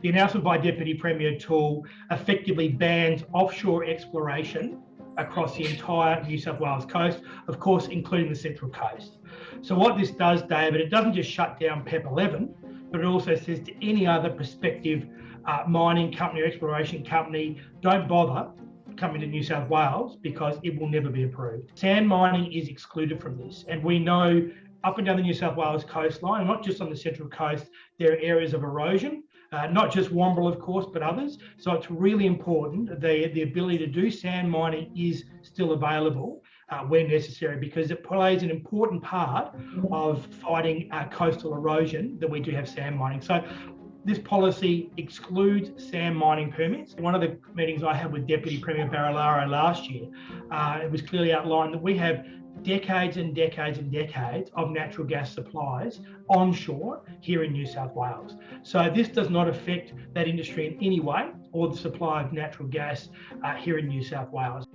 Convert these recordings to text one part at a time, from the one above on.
The announcement by Deputy Premier Toole effectively bans offshore exploration across the entire New South Wales coast, of course, including the Central Coast. So what this does, David, it doesn't just shut down PEP 11, but it also says to any other prospective mining company or exploration company, don't bother coming to New South Wales because it will never be approved. Sand mining is excluded from this, and we know up and down the New South Wales coastline, and not just on the Central Coast, there are areas of erosion. Not just Womble, of course, but others. So it's really important the ability to do sand mining is still available where necessary, because it plays an important part of fighting coastal erosion that we do have sand mining. So this policy excludes sand mining permits. One of the meetings I had with Deputy Premier Barilaro last year, it was clearly outlined that we have decades and decades and decades of natural gas supplies onshore here in New South Wales. So this does not affect that industry in any way, or the supply of natural gas here in New South Wales.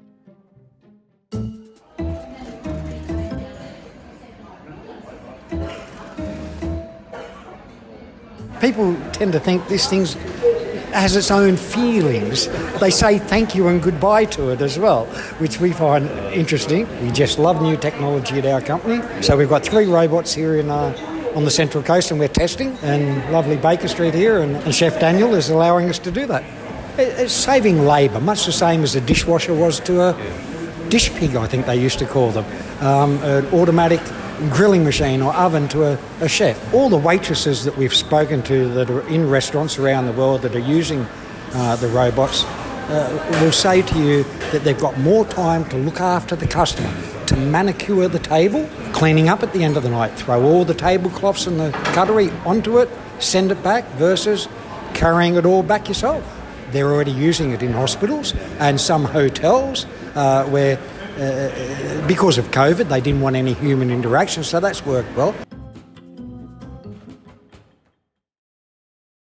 People tend to think this thing has its own feelings. They say thank you and goodbye to it as well, which we find interesting. We just love new technology at our company. So we've got 3 robots here on the Central Coast, and we're testing, and lovely Baker Street here, and Chef Daniel is allowing us to do that. It's saving labour, much the same as a dishwasher was to a dish pig, I think they used to call them, an automatic grilling machine or oven to a chef. All the waitresses that we've spoken to that are in restaurants around the world that are using the robots will say to you that they've got more time to look after the customer, to manicure the table, cleaning up at the end of the night, throw all the tablecloths and the cutlery onto it, send it back, versus carrying it all back yourself. They're already using it in hospitals and some hotels where because of COVID, they didn't want any human interaction, so that's worked well.